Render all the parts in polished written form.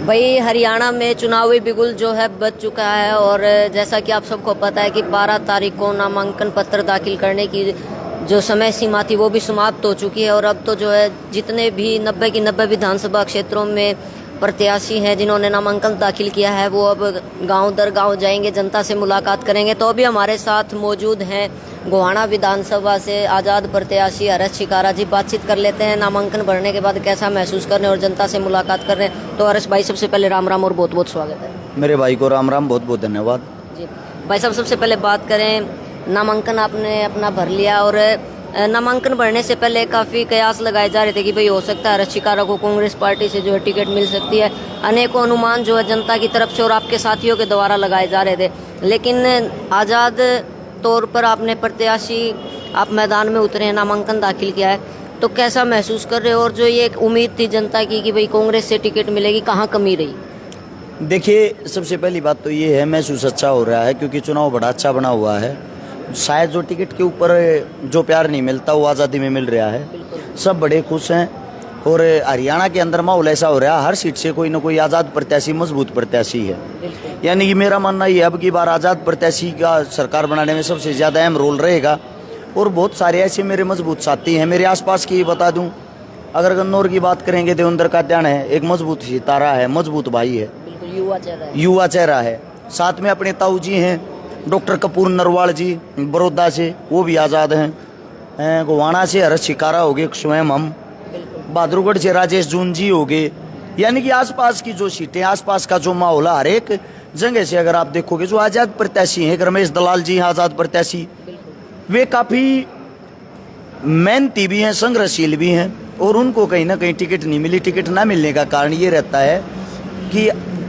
भाई हरियाणा में चुनावी बिगुल जो है बज चुका है और जैसा कि आप सबको पता है कि 12 तारीख को नामांकन पत्र दाखिल करने की जो समय सीमा थी वो भी समाप्त हो चुकी है। और अब तो जो है जितने भी 90 की 90 विधानसभा क्षेत्रों में प्रत्याशी हैं जिन्होंने नामांकन दाखिल किया है वो अब गांव दर गांव जाएंगे, जनता से मुलाकात करेंगे। तो अभी हमारे साथ मौजूद हैं गोहाना विधानसभा से आज़ाद प्रत्याशी हर्ष छिकारा जी। बातचीत कर लेते हैं नामांकन भरने के बाद कैसा महसूस कर रहे हैं और जनता से मुलाकात कर रहे हैं। तो हर्ष भाई सबसे पहले राम राम और बहुत बहुत स्वागत है। मेरे भाई को राम राम, बहुत बहुत धन्यवाद जी भाई साहब, सबसे पहले बात करें, नामांकन आपने अपना भर लिया और नामांकन भरने से पहले काफ़ी कयास लगाए जा रहे थे कि भाई हो सकता है हर्ष छिकारा को कांग्रेस पार्टी से जो है टिकट मिल सकती है। अनेकों अनुमान जो है जनता की तरफ से और आपके साथियों के द्वारा लगाए जा रहे थे, लेकिन आज़ाद तौर पर आपने प्रत्याशी आप मैदान में उतरे हैं, नामांकन दाखिल किया है, तो कैसा महसूस कर रहे हो? और जो ये एक उम्मीद थी जनता की कि भाई कांग्रेस से टिकट मिलेगी, कहाँ कमी रही? देखिए, सबसे पहली बात तो ये है, महसूस अच्छा हो रहा है क्योंकि चुनाव बड़ा अच्छा बना हुआ है। शायद जो टिकट के ऊपर जो प्यार नहीं मिलता वो आज़ादी में मिल रहा है, सब बड़े खुश हैं। और हरियाणा के अंदर माहौल ऐसा हो रहा है, हर सीट से कोई ना कोई आज़ाद प्रत्याशी मजबूत प्रत्याशी है। यानी कि मेरा मानना ये अब की बार आज़ाद प्रत्याशी का सरकार बनाने में सबसे ज़्यादा अहम रोल रहेगा। और बहुत सारे ऐसे मेरे मजबूत साथी हैं मेरे आसपास की, बता दूं, अगर गन्नौर की बात करेंगे देवेंद्र कात्यायन है, एक मजबूत सितारा है, मजबूत भाई है, युवा चेहरा है। साथ में अपने ताऊ जी हैं डॉक्टर कपूर नरवाल जी बड़ौदा से, वो भी आज़ाद हैं। गोहाना से हर्ष छिकारा हो गए, स्वयं हम, बहादुरगढ़ से राजेश जून जी हो गए। यानी कि आसपास की जो सीटें, आसपास का जो माहौल है, हर एक जगह से अगर आप देखोगे जो आज़ाद प्रत्याशी हैं, रमेश दलाल जी हैं आज़ाद प्रत्याशी, वे काफ़ी मेहनती भी हैं, संघर्षशील भी हैं। और उनको कहीं ना कहीं टिकट नहीं मिली। टिकट ना मिलने का कारण ये रहता है कि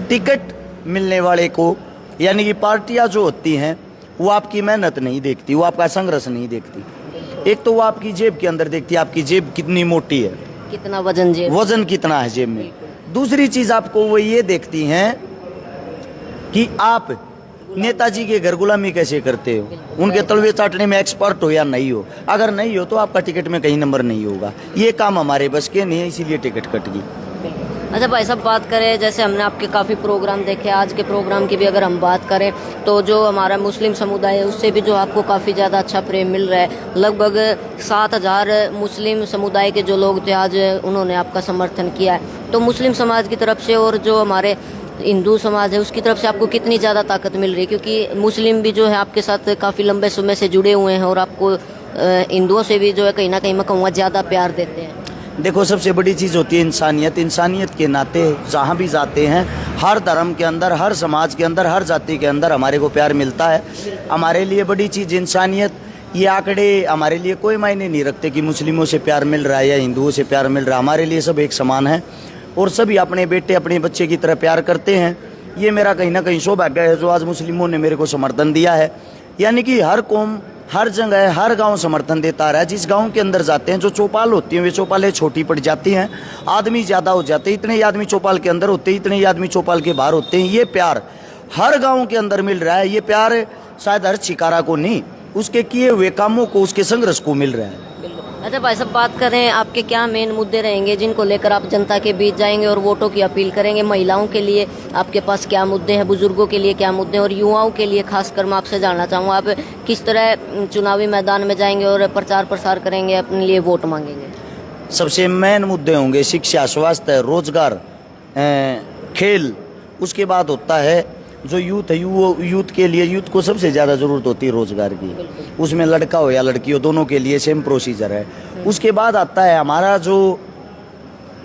टिकट मिलने वाले को, यानी कि पार्टियां जो होती हैं वो आपकी मेहनत नहीं देखती, वो आपका संघर्ष नहीं देखती। एक तो वो आपकी जेब के अंदर देखती है, आपकी जेब कितनी मोटी है, कितना वजन कितना है जेब में। दूसरी चीज आपको वो ये देखती हैं कि आप नेताजी के घर गुलामी कैसे करते हो, उनके तलवे चाटने में एक्सपर्ट हो या नहीं हो। अगर नहीं हो तो आपका टिकट में कहीं नंबर नहीं होगा। ये काम हमारे बस के नहीं है, इसीलिए टिकट कट गई। अच्छा भाई साहब, बात करें, जैसे हमने आपके काफ़ी प्रोग्राम देखे, आज के प्रोग्राम की भी अगर हम बात करें तो जो हमारा मुस्लिम समुदाय है उससे भी जो आपको काफ़ी ज़्यादा अच्छा प्रेम मिल रहा है। लगभग 7,000 मुस्लिम समुदाय के जो लोग थे आज उन्होंने आपका समर्थन किया है। तो मुस्लिम समाज की तरफ से और जो हमारे हिंदू समाज है उसकी तरफ से आपको कितनी ज़्यादा ताकत मिल रही है? क्योंकि मुस्लिम भी जो है आपके साथ काफ़ी लंबे समय से जुड़े हुए हैं और आपको हिंदुओं से भी जो है कहीं ना कहीं मैं कहूँगा ज़्यादा प्यार देते हैं। देखो, सबसे बड़ी चीज़ होती है इंसानियत। इंसानियत के नाते जहाँ भी जाते हैं, हर धर्म के अंदर, हर समाज के अंदर, हर जाति के अंदर हमारे को प्यार मिलता है। हमारे लिए बड़ी चीज़ इंसानियत। ये आंकड़े हमारे लिए कोई मायने नहीं रखते कि मुस्लिमों से प्यार मिल रहा है या हिंदुओं से प्यार मिल रहा है। हमारे लिए सब एक समान है और सभी अपने बेटे अपने बच्चे की तरह प्यार करते हैं। ये मेरा कहीं ना कहीं सौभाग्य है जो आज मुस्लिमों ने मेरे को समर्थन दिया है। यानी कि हर कौम, हर जगह, हर गांव समर्थन देता रहा है। जिस गांव के अंदर जाते हैं, जो चौपाल होती हैं वे चौपालें छोटी पड़ जाती हैं, आदमी ज़्यादा हो जाते हैं, इतने ही आदमी चौपाल के अंदर होते हैं, इतने ही आदमी चौपाल के बाहर होते हैं। ये प्यार हर गांव के अंदर मिल रहा है। ये प्यार शायद हर्ष छिकारा को नहीं, उसके किए हुए कामों को, उसके संघर्ष को मिल रहा है। अच्छा भाई साहब, बात करें आपके क्या मेन मुद्दे रहेंगे जिनको लेकर आप जनता के बीच जाएंगे और वोटों की अपील करेंगे? महिलाओं के लिए आपके पास क्या मुद्दे हैं, बुजुर्गों के लिए क्या मुद्दे हैं और युवाओं के लिए खासकर मैं आपसे जानना चाहूँगा आप किस तरह चुनावी मैदान में जाएंगे और प्रचार प्रसार करेंगे, अपने लिए वोट मांगेंगे? सबसे मेन मुद्दे होंगे शिक्षा, स्वास्थ्य, रोजगार, खेल। उसके बाद होता है जो यूथ है, यूथ के लिए, यूथ को सबसे ज़्यादा ज़रूरत होती है रोज़गार की। उसमें लड़का हो या लड़की हो, दोनों के लिए सेम प्रोसीजर है। उसके बाद आता है हमारा जो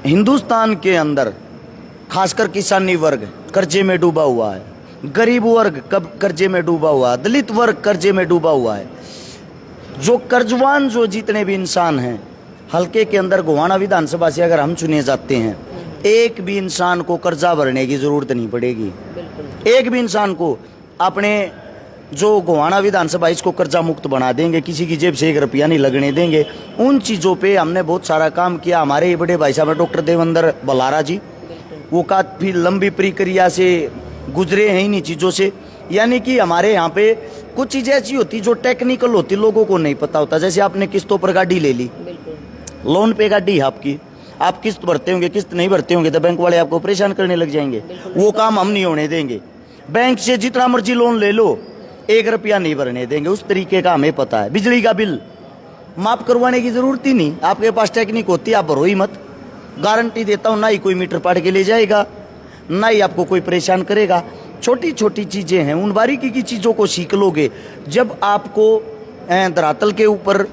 हिंदुस्तान के अंदर खासकर किसानी वर्ग कर्जे में डूबा हुआ है, गरीब वर्ग कब कर्जे में डूबा हुआ है, दलित वर्ग कर्जे में डूबा हुआ है। जो कर्जवान जो जितने भी इंसान हैं, हल्के के अंदर गोहाना विधानसभा से अगर हम चुने जाते हैं, एक भी इंसान को कर्जा भरने की ज़रूरत नहीं पड़ेगी। एक भी इंसान को अपने जो गोहाना विधानसभा इसको कर्जा मुक्त बना देंगे, किसी की जेब से 1 रुपया नहीं लगने देंगे। उन चीज़ों पे हमने बहुत सारा काम किया। हमारे बड़े भाई साहब डॉक्टर देवेंद्र बलारा जी, वो काफ़ी लंबी प्रक्रिया से गुजरे हैं इन्हीं चीज़ों से। यानी कि हमारे यहाँ पे कुछ चीज़ें ऐसी होती जो टेक्निकल होती, लोगों को नहीं पता होता। जैसे आपने किस्तों पर गाड़ी ले ली, लोन पे गाड़ी है आपकी, आप किस्त भरते होंगे, किस्त नहीं भरते होंगे तो बैंक वाले आपको परेशान करने लग जाएंगे। वो काम हम नहीं होने देंगे। बैंक से जितना मर्जी लोन ले लो, 1 रुपया नहीं भरने देंगे। उस तरीके का हमें पता है। बिजली का बिल माफ करवाने की जरूरत ही नहीं, आपके पास टेक्निक होती है, आप भरो ही मत। गारंटी देता हूँ, ना ही कोई मीटर पाड़ के ले जाएगा, ना ही आपको कोई परेशान करेगा। छोटी छोटी चीज़ें हैं, उन बारीकी की चीज़ों को सीख लोगे। जब आपको धरातल के ऊपर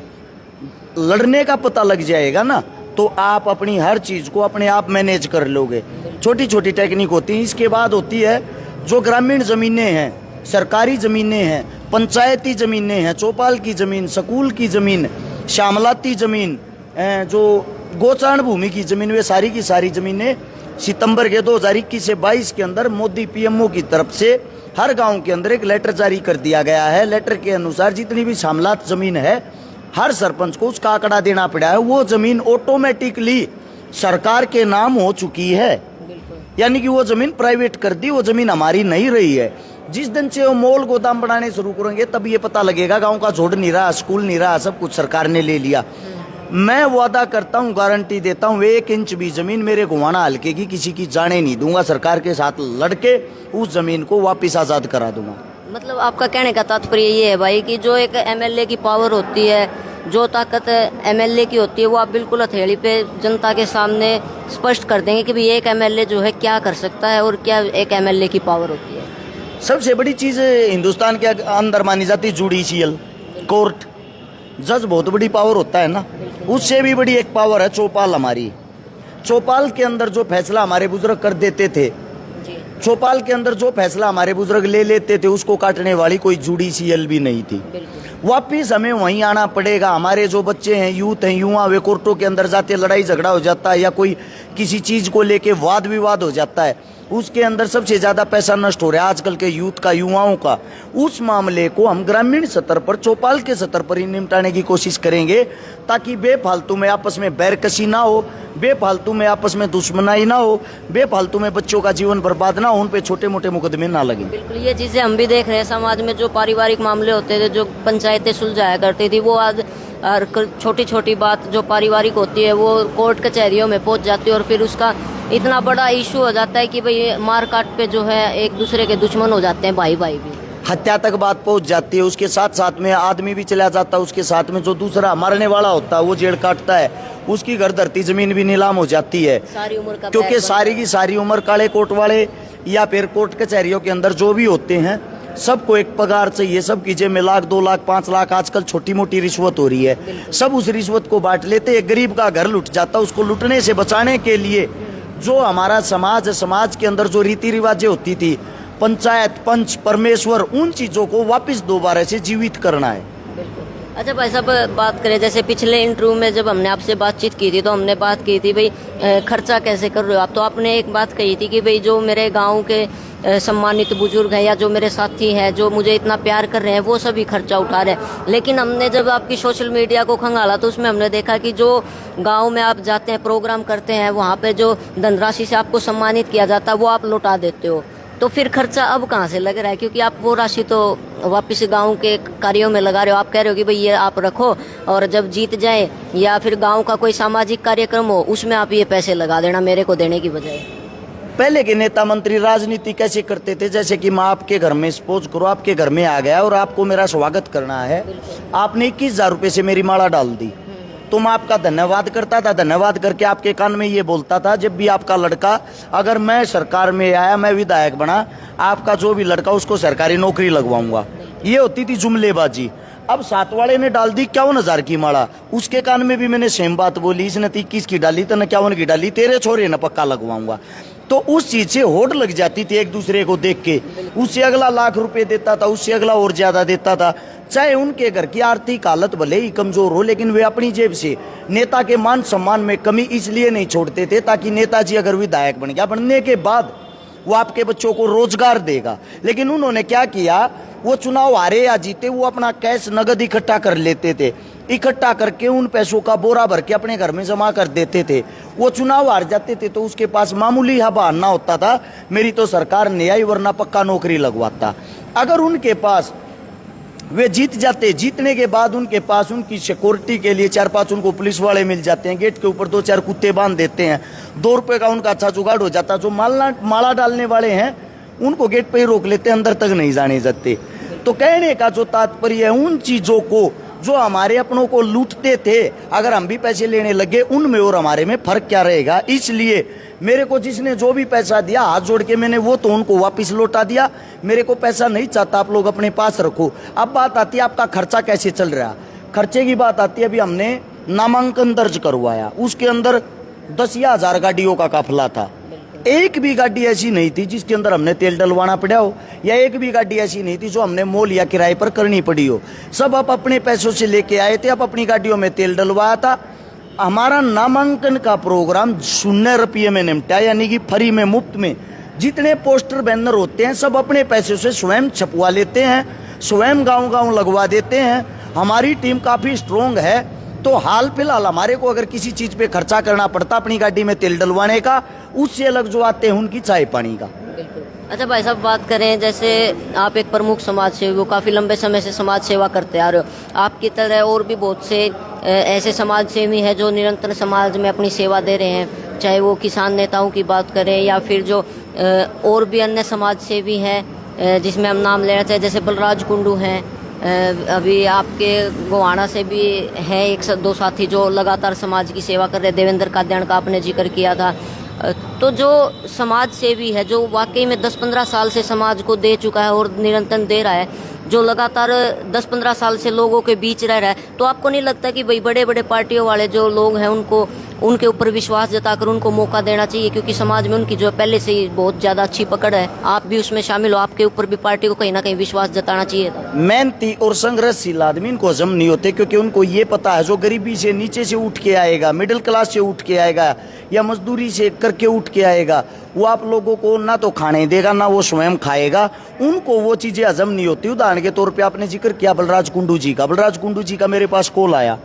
लड़ने का पता लग जाएगा ना, तो आप अपनी हर चीज़ को अपने आप मैनेज कर लोगे। छोटी छोटी टेक्निक होती है। इसके बाद होती है जो ग्रामीण ज़मीनें हैं, सरकारी ज़मीनें हैं, पंचायती ज़मीनें हैं, चौपाल की ज़मीन, स्कूल की ज़मीन, श्यामलाती ज़मीन, जो गोचारण भूमि की ज़मीन, वे सारी की सारी ज़मीनें सितंबर के 2021 से 22 के अंदर मोदी पीएमओ की तरफ से हर गांव के अंदर एक लेटर जारी कर दिया गया है। लेटर के अनुसार जितनी भी श्यामलात ज़मीन है, हर सरपंच को उसका आंकड़ा देना पड़ा है। वो ज़मीन ऑटोमेटिकली सरकार के नाम हो चुकी है, यानी कि वो ज़मीन प्राइवेट कर दी, वो ज़मीन हमारी नहीं रही है। जिस दिन से वो मॉल गोदाम बनाने शुरू करेंगे तब ये पता लगेगा गांव का जोड़ नहीं रहा, स्कूल नहीं रहा, सब कुछ सरकार ने ले लिया। मैं वादा करता हूँ, गारंटी देता हूँ, 1 इंच भी ज़मीन मेरे गोवाना हल्के की किसी की जाने नहीं दूंगा। सरकार के साथ लड़के उस ज़मीन को वापस आज़ाद करा दूंगा। मतलब आपका कहने का तात्पर्य ये है भाई कि जो एक एमएलए की पावर होती है, जो ताकत एमएलए की होती है, वो आप बिल्कुल हथेली पे जनता के सामने स्पष्ट कर देंगे कि भाई एक एमएलए जो है क्या कर सकता है और क्या एक एमएलए की पावर होती है। सबसे बड़ी चीज़ हिंदुस्तान के अंदर मानी जाती है जुडिशियल कोर्ट। जज बहुत बड़ी पावर होता है ना, उससे भी बड़ी एक पावर है चौपाल हमारी। चौपाल के अंदर जो फैसला हमारे बुजुर्ग कर देते थे, चौपाल के अंदर जो फैसला हमारे बुजुर्ग ले लेते थे, उसको काटने वाली कोई जुडिशियल भी नहीं थी। वापिस हमें वहीं आना पड़ेगा। हमारे जो बच्चे हैं, यूथ हैं, युवा, वे कोर्टों के अंदर जाते, लड़ाई झगड़ा हो जाता है या कोई किसी चीज़ को लेके वाद विवाद हो जाता है, उसके अंदर सबसे ज़्यादा पैसा नष्ट हो रहा है आजकल के यूथ का, युवाओं का। उस मामले को हम ग्रामीण स्तर पर, चौपाल के स्तर पर ही निपटाने की कोशिश करेंगे, ताकि बेफालतू में आपस में बैरकशी ना हो, बेफालतू में आपस में दुश्मनाई ना हो, बेफालतू में बच्चों का जीवन बर्बाद ना हो, उन पे छोटे मोटे मुकदमे ना लगे। बिल्कुल, ये चीज़ें हम भी देख रहे हैं। समाज में जो पारिवारिक मामले होते थे, जो पंचायतें सुलझाया करती थी, वो आज छोटी छोटी बात जो पारिवारिक होती है वो कोर्ट कचहरियों में पहुंच जाती है और फिर उसका इतना बड़ा इशू हो जाता है कि भाई मार काट पे जो है एक दूसरे के दुश्मन हो जाते हैं, भाई भाई भी, हत्या तक बात पहुंच जाती है। उसके साथ साथ में आदमी भी चला जाता है, उसके साथ में जो दूसरा मरने वाला होता है वो जेल काटता है, उसकी घर धरती जमीन भी नीलाम हो जाती है। सारी उम्र का, क्योंकि सारी की सारी उम्र काले कोट वाले या फिर कोर्ट कचहरियों के अंदर जो भी होते हैं, सबको एक पगार चाहिए। सब की जेब में 1 लाख 2 लाख 5 लाख आजकल छोटी मोटी रिश्वत हो रही है। सब उस रिश्वत को बांट लेते, एक गरीब का घर लुट जाता। उसको लुटने से बचाने के लिए जो हमारा समाज है, समाज के अंदर जो रीति रिवाजें होती थी, पंचायत, पंच, परमेश्वर, उन चीज़ों को वापस दोबारा से जीवित करना है। अच्छा भाई साहब, बात करें जैसे पिछले इंटरव्यू में जब हमने आपसे बातचीत की थी तो हमने बात की थी भाई खर्चा कैसे कर रहे हो आप, तो आपने एक बात कही थी कि भाई जो मेरे गांव के सम्मानित बुजुर्ग हैं या जो मेरे साथी हैं जो मुझे इतना प्यार कर रहे हैं वो सभी खर्चा उठा रहे हैं। लेकिन हमने जब आपकी सोशल मीडिया को खंगाला तो उसमें हमने देखा कि जो गाँव में आप जाते हैं, प्रोग्राम करते हैं, वहाँ पर जो धनराशि से आपको सम्मानित किया जाता है वो आप लौटा देते हो। तो फिर खर्चा अब कहाँ से लग रहा है, क्योंकि आप वो राशि तो वापस गांव के कार्यों में लगा रहे हो। आप कह रहे हो कि भाई ये आप रखो और जब जीत जाए या फिर गांव का कोई सामाजिक कार्यक्रम हो उसमें आप ये पैसे लगा देना मेरे को देने की बजाय। पहले के नेता मंत्री राजनीति कैसे करते थे, जैसे कि मैं आपके घर में सपोज करो आपके घर में आ गया और आपको मेरा स्वागत करना है, आपने 21,000 रुपये से मेरी माला डाल दी, तो मैं आपका धन्यवाद करता था। धन्यवाद करके आपके कान में ये बोलता था, जब भी आपका लड़का, अगर मैं सरकार में आया, मैं विधायक बना, आपका जो भी लड़का उसको सरकारी नौकरी लगवाऊंगा। ये होती थी जुमलेबाजी। अब साथ वाले ने डाल दी 51,000 की माला, उसके कान में भी मैंने सेम बात बोली, इसने 21 की डाली तो 51 की डाली, तेरे छोरे न पक्का लगवाऊंगा। तो उस चीज से होड़ लग जाती थी एक दूसरे को देख के। उससे अगला लाख रुपए देता था, उससे अगला और ज्यादा देता था। चाहे उनके घर की आर्थिक हालत भले ही कमजोर हो, लेकिन वे अपनी जेब से नेता के मान सम्मान में कमी इसलिए नहीं छोड़ते थे ताकि नेताजी अगर विधायक बन गया, बनने के बाद वो आपके बच्चों को रोजगार देगा। लेकिन उन्होंने क्या किया, वो चुनाव हारे या जीते, वो अपना कैश नगद इकट्ठा कर लेते थे, इकट्ठा करके उन पैसों का बोरा भर के अपने घर में जमा कर देते थे। वो चुनाव हार जाते थे तो उसके पास मामूली हा बहाना होता था, मेरी तो सरकार ने आई वरना पक्का नौकरी लगवाता। अगर उनके पास वे जीत जाते, जीतने के बाद उनके पास उनकी सिक्योरिटी के लिए 4-5 उनको पुलिस वाले मिल जाते हैं, गेट के ऊपर 2-4 कुत्ते बांध देते हैं, 2 रुपए का उनका अच्छा जुगाड़ हो जाता है। जो माला डालने वाले हैं उनको गेट पे ही रोक लेते हैं, अंदर तक नहीं जाने देते। तो कहने का जो तात्पर्य है, उन चीजों को जो हमारे अपनों को लूटते थे, अगर हम भी पैसे लेने लगे, उनमें और हमारे में फर्क क्या रहेगा। इसलिए मेरे को जिसने जो भी पैसा दिया, हाथ जोड़ के मैंने वो तो उनको वापस लौटा दिया। मेरे को पैसा नहीं चाहता, आप लोग अपने पास रखो। अब बात आती है आपका खर्चा कैसे चल रहा है। खर्चे की बात आती है, अभी हमने नामांकन दर्ज करवाया, उसके अंदर 10 या 1000 गाड़ियों का काफिला था। एक भी गाड़ी ऐसी नहीं थी जिसके अंदर हमने तेल डलवाना पड़ा हो, या एक भी गाड़ी ऐसी नहीं थी जो हमने मोल या किराए पर करनी पड़ी हो। सब आप अपने पैसों से लेके आए थे, आप अपनी गाड़ियों में तेल डलवाया था। हमारा नामांकन का प्रोग्राम 0 रुपये में निपटा, यानी कि फ्री में, मुफ्त में। जितने पोस्टर बैनर होते हैं सब अपने पैसों से स्वयं छपवा लेते हैं, स्वयं गांव-गांव लगवा देते हैं। हमारी टीम काफ़ी स्ट्रोंग है। तो हाल फिलहाल हमारे को अगर किसी चीज़ पे खर्चा करना पड़ता अपनी गाड़ी में तेल डलवाने का, उससे अलग जो आते हैं उनकी चाय पानी का। अच्छा भाई साहब, बात करें जैसे आप एक प्रमुख समाज सेवी हो, काफ़ी लंबे समय से समाज सेवा करते आ रहे हो। आपकी तरह और भी बहुत से ऐसे समाज सेवी हैं जो निरंतर समाज में अपनी सेवा दे रहे हैं, चाहे वो किसान नेताओं की बात करें या फिर जो और भी अन्य समाज सेवी हैं जिसमें हम नाम लेना चाहिए, जैसे बलराज कुंडू हैं, अभी आपके गोवाना से भी हैं 1-2 साथी जो लगातार समाज की सेवा कर रहे हैं। देवेंद्र कादियान का आपने जिक्र किया था। तो जो समाज सेवी है, जो वाकई में 10-15 साल से समाज को दे चुका है और निरंतर दे रहा है, जो लगातार 10-15 साल से लोगों के बीच रह रहा है, तो आपको नहीं लगता कि भाई बड़े बड़े पार्टियों वाले जो लोग हैं उनको उनके ऊपर विश्वास जताकर उनको मौका देना चाहिए, क्योंकि समाज में उनकी जो पहले से ही बहुत ज़्यादा अच्छी पकड़ है, आप भी उसमें शामिल हो, आपके ऊपर भी पार्टी को कहीं ना कहीं विश्वास जताना चाहिए था। मेहनती और संघर्षशील आदमी इनको हजम नहीं होते, क्योंकि उनको ये पता है जो गरीबी से नीचे से उठ के आएगा, मिडिल क्लास से उठ के आएगा या मजदूरी से करके उठ के आएगा, वो आप लोगों को ना तो खाने देगा ना वो स्वयं खाएगा। उनको वो चीज़ें हजम नहीं होती। उदाहरण के तौर पे आपने जिक्र किया बलराज कुंडू जी का। बलराज कुंडू जी का मेरे पास कॉल आया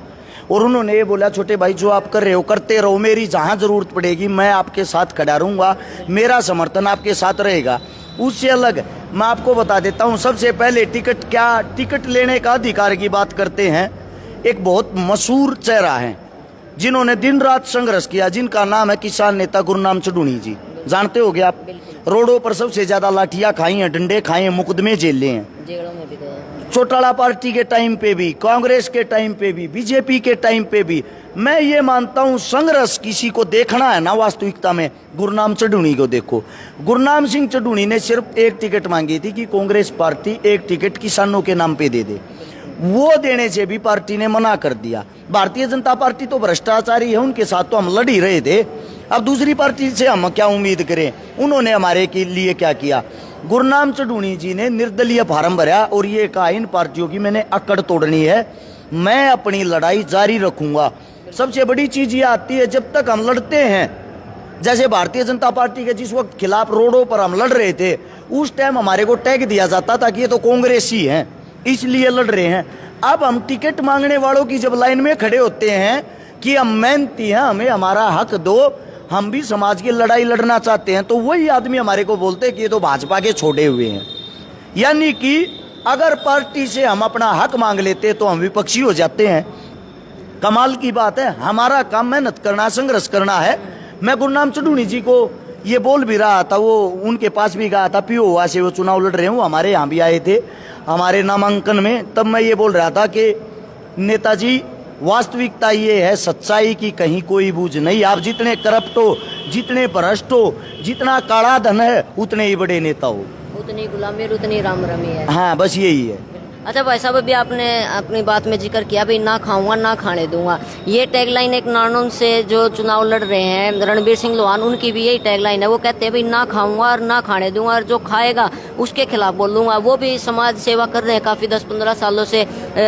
और उन्होंने ये बोला, छोटे भाई जो आप कर रहे हो करते रहो, मेरी जहाँ ज़रूरत पड़ेगी मैं आपके साथ खड़ा रहूँगा, मेरा समर्थन आपके साथ रहेगा। उससे अलग मैं आपको बता देता हूँ, सबसे पहले टिकट लेने का अधिकार की बात करते हैं। एक बहुत मशहूर चेहरा है जिन्होंने दिन रात संघर्ष किया, जिनका नाम है किसान नेता गुरनाम चढ़ूनी जी। जानते होगे आप, रोडों पर सबसे ज्यादा लाठियां खाई हैं, डंडे खाए हैं, मुकदमे झेले हैं, जेलों में भी गए हैं। चौटाला पार्टी के टाइम पे भी, कांग्रेस के टाइम पे भी, बीजेपी के टाइम पे भी। मैं ये मानता हूँ संघर्ष किसी को देखना है ना वास्तविकता में, गुरनाम चढ़ूनी को देखो। गुरनाम सिंह चढ़ूनी ने सिर्फ एक टिकट मांगी थी कि कांग्रेस पार्टी एक टिकट किसानों के नाम पे दे दे। वो देने से भी पार्टी ने मना कर दिया। भारतीय जनता पार्टी तो भ्रष्टाचारी है, उनके साथ तो हम लड़ ही रहे थे, अब दूसरी पार्टी से हम क्या उम्मीद करें। उन्होंने हमारे के लिए क्या किया, गुरनाम चढ़ूनी जी ने निर्दलीय फार्म भरा और ये कहा इन पार्टियों की मैंने अकड़ तोड़नी है, मैं अपनी लड़ाई जारी रखूंगा। सबसे बड़ी चीज ये आती है, जब तक हम लड़ते हैं, जैसे भारतीय जनता पार्टी के जिस वक्त खिलाफ रोडों पर हम लड़ रहे थे, उस टाइम हमारे को टैग दिया जाता था कि ये तो कांग्रेसी हैं इसलिए लड़ रहे हैं। अब हम टिकट मांगने वालों की जब लाइन में खड़े होते हैं कि हम मेहनती हैं, हमें हमारा हक दो, हम भी समाज की लड़ाई लड़ना चाहते हैं, तो वही आदमी हमारे को बोलते हैं कि ये तो भाजपा के छोड़े हुए हैं। यानी कि अगर पार्टी से हम अपना हक मांग लेते तो हम विपक्षी हो जाते हैं। कमाल की बात है, हमारा काम मेहनत करना, संघर्ष करना है। मैं गुरनाम चढ़ूनी जी को ये बोल भी रहा था, वो उनके पास भी गया था, पीओ हुआ से वो चुनाव लड़ रहे हूँ, हमारे यहाँ भी आए थे हमारे नामांकन में। तब मैं ये बोल रहा था कि नेताजी वास्तविकता ये है, सच्चाई की कहीं कोई बूझ नहीं। आप जितने करप्ट हो, जितने भ्रष्ट हो, जितना काला धन है, उतने ही बड़े नेता हो, उतनी गुलामी और उतनी राम रमी है। हाँ, बस यही है। अच्छा भाई साहब, अभी आपने अपनी बात में जिक्र किया भाई ना खाऊंगा ना खाने दूंगा, ये टैगलाइन एक नानौन से जो चुनाव लड़ रहे हैं रणबीर सिंह लोहान, उनकी भी यही टैगलाइन है। वो कहते हैं भाई ना खाऊंगा और ना खाने दूंगा, और जो खाएगा उसके खिलाफ बोलूंगा। वो भी समाज सेवा कर रहे हैं काफ़ी 10-15 सालों से।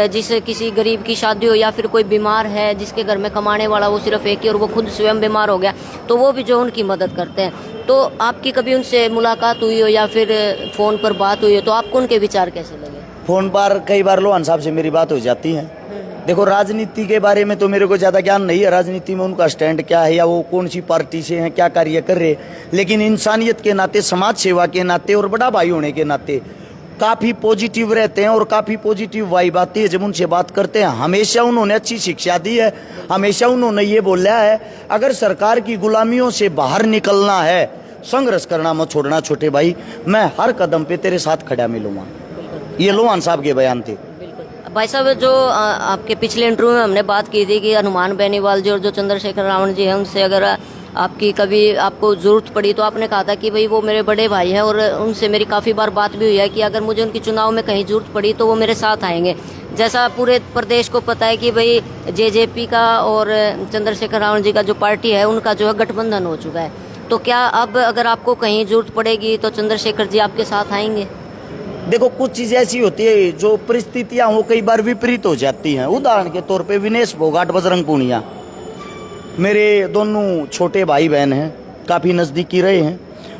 जिस किसी गरीब की शादी हो या फिर कोई बीमार है जिसके घर में कमाने वाला वो सिर्फ एक ही और वो खुद स्वयं बीमार हो गया, तो वो भी जो उनकी मदद करते हैं। तो आपकी कभी उनसे मुलाकात हुई हो या फिर फ़ोन पर बात हुई हो, तो आपको उनके विचार कैसे लगे? फोन पर कई बार लोहान साहब से मेरी बात हो जाती है। देखो, राजनीति के बारे में तो मेरे को ज़्यादा ज्ञान नहीं है, राजनीति में उनका स्टैंड क्या है या वो कौन सी पार्टी से हैं, क्या कार्य कर रहे, लेकिन इंसानियत के नाते, समाज सेवा के नाते और बड़ा भाई होने के नाते काफ़ी पॉजिटिव रहते हैं और काफ़ी पॉजिटिव वाइब आती है जब उनसे बात करते हैं। हमेशा उन्होंने अच्छी शिक्षा दी है, हमेशा उन्होंने ये बोला है अगर सरकार की गुलामियों से बाहर निकलना है, संघर्ष करना मत छोड़ना छोटे भाई, मैं हर कदम पे तेरे साथ खड़ा मिलूंगा। ये लोहान साहब के बयान थे। भाई साहब, जो आपके पिछले इंटरव्यू में हमने बात की थी कि हनुमान बेनीवाल जी और जो चंद्रशेखर रावण जी हैं उनसे अगर आपकी कभी आपको ज़रूरत पड़ी तो आपने कहा था कि भाई वो मेरे बड़े भाई हैं और उनसे मेरी काफ़ी बार बात भी हुई है कि अगर मुझे उनकी चुनाव में कहीं ज़रूरत पड़ी तो वो मेरे साथ आएंगे। जैसा पूरे प्रदेश को पता है कि भाई जेजेपी का और चंद्रशेखर रावण जी का जो पार्टी है उनका जो है गठबंधन हो चुका है, तो क्या अब अगर आपको कहीं ज़रूरत पड़ेगी तो चंद्रशेखर जी आपके साथ आएंगे? देखो, कुछ चीज़ ऐसी होती है जो परिस्थितियाँ वो कई बार विपरीत हो जाती हैं। उदाहरण के तौर पे विनेश फोगाट, बजरंग पूनिया मेरे दोनों छोटे भाई बहन हैं, काफ़ी नज़दीकी रहे हैं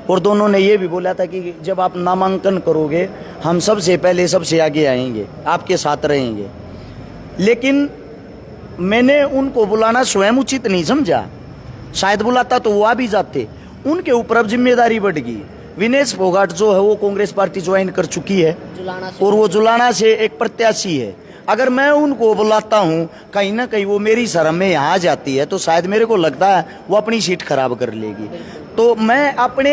और दोनों ने ये भी बोला था कि जब आप नामांकन करोगे हम सबसे पहले सबसे आगे आएंगे, आपके साथ रहेंगे। लेकिन मैंने उनको बुलाना स्वयं उचित नहीं समझा, शायद बुलाता तो वो आ भी जाते। उनके ऊपर अब जिम्मेदारी बढ़ गई। विनेश फोगाट जो है वो कांग्रेस पार्टी ज्वाइन कर चुकी है और वो जुलाना से एक प्रत्याशी है। अगर मैं उनको बुलाता हूँ कहीं ना कहीं वो मेरी शर्म में यहाँ जाती है तो शायद मेरे को लगता है वो अपनी सीट खराब कर लेगी। तो मैं अपने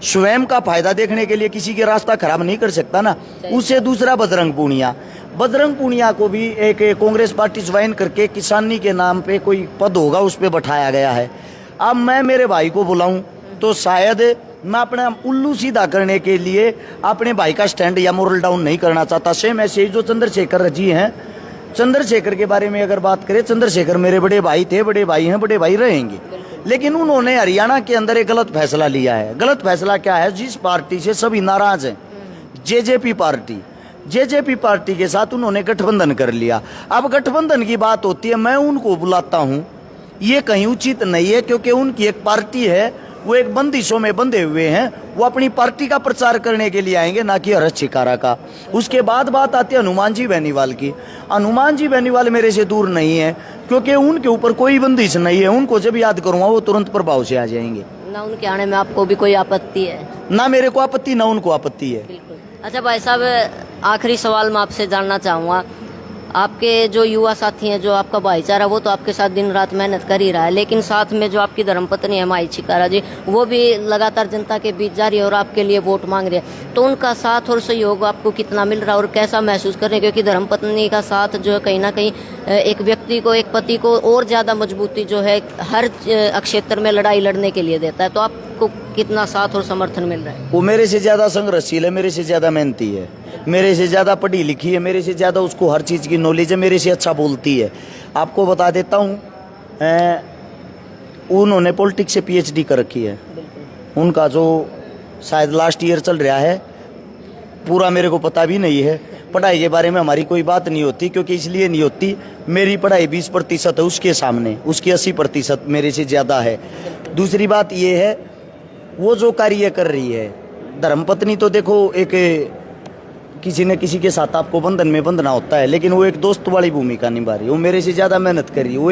स्वयं का फायदा देखने के लिए किसी के रास्ता खराब नहीं कर सकता ना। उससे दूसरा बजरंग पूनिया को भी एक कांग्रेस पार्टी ज्वाइन करके किसानी के नाम पे कोई पद होगा उस पर बैठाया गया है। अब मैं मेरे भाई को बुलाऊं तो शायद मैं अपना उल्लू सीधा करने के लिए अपने भाई का स्टैंड या मोरल डाउन नहीं करना चाहता। सेम ऐसे ही जो चंद्रशेखर जी हैं, चंद्रशेखर के बारे में अगर बात करें, चंद्रशेखर मेरे बड़े भाई थे, बड़े भाई हैं, बड़े भाई रहेंगे। लेकिन उन्होंने हरियाणा के अंदर एक गलत फैसला लिया है। गलत फैसला क्या है? जिस पार्टी से सभी नाराज हैं, जेजेपी पार्टी के साथ उन्होंने गठबंधन कर लिया। अब गठबंधन की बात होती है, मैं उनको बुलाता हूँ, ये कहीं उचित नहीं है क्योंकि उनकी एक पार्टी है, वो एक बंदिशों में बंधे हुए हैं। वो अपनी पार्टी का प्रचार करने के लिए आएंगे, ना कि हर्ष छिकारा का। उसके बाद बात आती है हनुमान जी बेनीवाल की। हनुमान जी बेनीवाल मेरे से दूर नहीं है क्योंकि उनके ऊपर कोई बंदिश नहीं है। उनको जब याद करूँगा वो तुरंत प्रभाव से आ जाएंगे। ना उनके आने में आपको भी कोई आपत्ति है? ना मेरे को आपत्ति, ना उनको आपत्ति है। बिल्कुल। अच्छा भाई साहब, आखिरी सवाल मैं आपसे जानना चाहूँगा, आपके जो युवा साथी हैं, जो आपका भाईचारा, वो तो आपके साथ दिन रात मेहनत कर ही रहा है, लेकिन साथ में जो आपकी धर्मपत्नी है माई छिकारा जी, वो भी लगातार जनता के बीच जा रही है और आपके लिए वोट मांग रही है। तो उनका साथ और सहयोग आपको कितना मिल रहा है और कैसा महसूस कर रहे हैं? क्योंकि धर्मपत्नी का साथ जो है कहीं ना कहीं एक व्यक्ति को, एक पति को और ज़्यादा मजबूती जो है हर क्षेत्र में लड़ाई लड़ने के लिए देता है। तो आपको कितना साथ और समर्थन मिल रहा है? वो मेरे से ज़्यादा संघर्षशील है, मेरे से ज़्यादा मेहनती है, मेरे से ज़्यादा पढ़ी लिखी है, मेरे से ज़्यादा उसको हर चीज़ की नॉलेज है, मेरे से अच्छा बोलती है। आपको बता देता हूँ, उन्होंने पॉलिटिक्स से पीएचडी कर रखी है। उनका जो शायद लास्ट ईयर चल रहा है, पूरा मेरे को पता भी नहीं है। पढ़ाई के बारे में हमारी कोई बात नहीं होती, क्योंकि इसलिए नहीं होती, मेरी पढ़ाई 20% है उसके सामने, उसकी 80% मेरे से ज़्यादा है। दूसरी बात ये है, वो जो कार्य कर रही है धर्मपत्नी, तो देखो एक किसी न किसी के साथ आपको बंधन में बंधना होता है, लेकिन वो एक दोस्त वाली भूमिका निभा रही है। वो मेरे से ज़्यादा मेहनत कर रही है। वो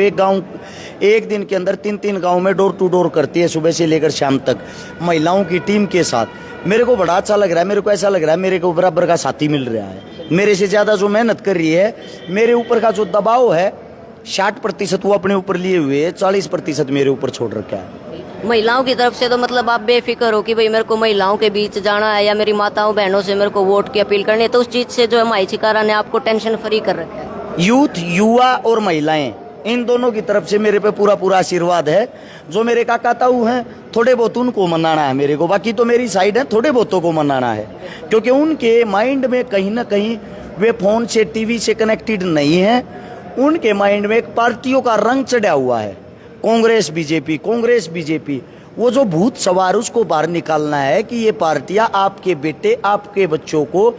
एक दिन के अंदर 3-3 गांव में डोर टू डोर करती है, सुबह से लेकर शाम तक, महिलाओं की टीम के साथ। मेरे को बड़ा अच्छा लग रहा है। मेरे को ऐसा लग रहा है मेरे को बराबर का साथी मिल रहा है। मेरे से ज़्यादा जो मेहनत कर रही है, मेरे ऊपर का जो दबाव है 60% वो अपने ऊपर लिए हुए है, 40% मेरे ऊपर छोड़ रखा है। महिलाओं की तरफ से तो मतलब आप बेफिक्र हो कि भाई मेरे को महिलाओं के बीच जाना है या मेरी माताओं बहनों से मेरे को वोट की अपील करनी है, तो उस चीज़ से जो है माई छिकारा ने आपको टेंशन फ्री कर रखा है। यूथ, युवा और महिलाएं, इन दोनों की तरफ से मेरे पे पूरा आशीर्वाद है। जो मेरे काका ताऊ हैं, थोड़े बहुत उनको मनाना है मेरे को, बाकी तो मेरी साइड है, थोड़े बहुतों को मनाना है, क्योंकि उनके माइंड में कहीं ना कहीं वे फ़ोन से, टीवी से कनेक्टेड नहीं है। उनके माइंड में एक पार्टियों का रंग चढ़ा हुआ है, कांग्रेस बीजेपी। वो जो भूत सवार, उसको बाहर निकालना है कि ये पार्टियां आपके बेटे, आपके बच्चों को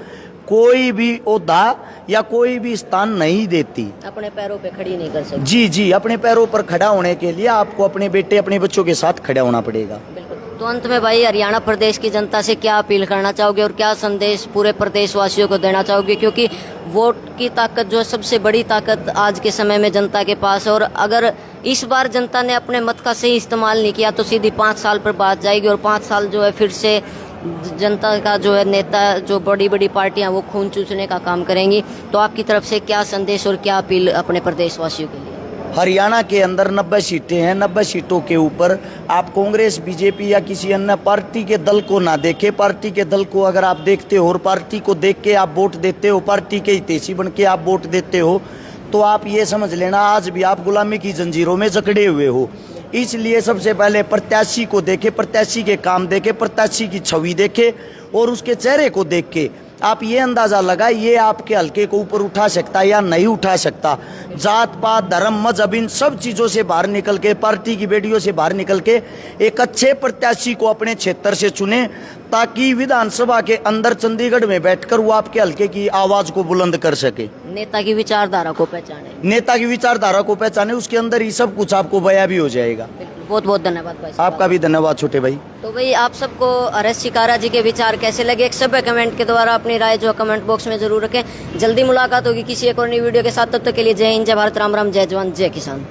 कोई भी ओहदा या कोई भी स्थान नहीं देती, अपने पैरों पे खड़ी नहीं कर सकती। जी, अपने पैरों पर खड़ा होने के लिए आपको अपने बेटे, अपने बच्चों के साथ खड़ा होना पड़ेगा। तो अंत में भाई, हरियाणा प्रदेश की जनता से क्या अपील करना चाहोगे और क्या संदेश पूरे प्रदेशवासियों को देना चाहोगे? क्योंकि वोट की ताकत जो है, सबसे बड़ी ताकत आज के समय में जनता के पास है, और अगर इस बार जनता ने अपने मत का सही इस्तेमाल नहीं किया तो सीधी 5 साल पर बात जाएगी और 5 साल जो है फिर से जनता का जो है नेता, जो बड़ी बड़ी पार्टियां वो खून चूसने का काम करेंगी, तो आपकी तरफ से क्या संदेश और क्या अपील अपने प्रदेशवासियों के लिए? हरियाणा के अंदर 90 सीटें हैं। 90 सीटों के ऊपर आप कांग्रेस, बीजेपी या किसी अन्य पार्टी के दल को ना देखे। पार्टी के दल को अगर आप देखते हो और पार्टी को देख के आप वोट देते हो, पार्टी के हितैषी बन के आप वोट देते हो, तो आप ये समझ लेना आज भी आप गुलामी की जंजीरों में जकड़े हुए हो। इसलिए सबसे पहले प्रत्याशी को देखे, प्रत्याशी के काम देखे, प्रत्याशी की छवि देखे और उसके चेहरे को देख के आप ये अंदाजा लगाए ये आपके हल्के को ऊपर उठा सकता है या नहीं उठा सकता। जात पात, धर्म, मजहब, इन सब चीज़ों से बाहर निकल के, पार्टी की बेड़ियों से बाहर निकल के एक अच्छे प्रत्याशी को अपने क्षेत्र से चुने, ताकि विधानसभा के अंदर चंडीगढ़ में बैठकर वो आपके हल्के की आवाज़ को बुलंद कर सके। नेता की विचारधारा को पहचाने। नेता की विचारधारा को पहचाने, उसके अंदर ही सब कुछ आपको बयां भी हो जाएगा। बहुत बहुत धन्यवाद भाई साहब। आपका भी धन्यवाद छोटे भाई। तो भाई आप सबको हरेश शिकारा जी के विचार कैसे लगे, एक सब कमेंट के द्वारा अपनी राय जो कमेंट बॉक्स में जरूर रखें। जल्दी मुलाकात होगी किसी एक और नई वीडियो के साथ, तब तक के लिए जय हिंद, जय भारत, राम राम, जय जवान, जय किसान।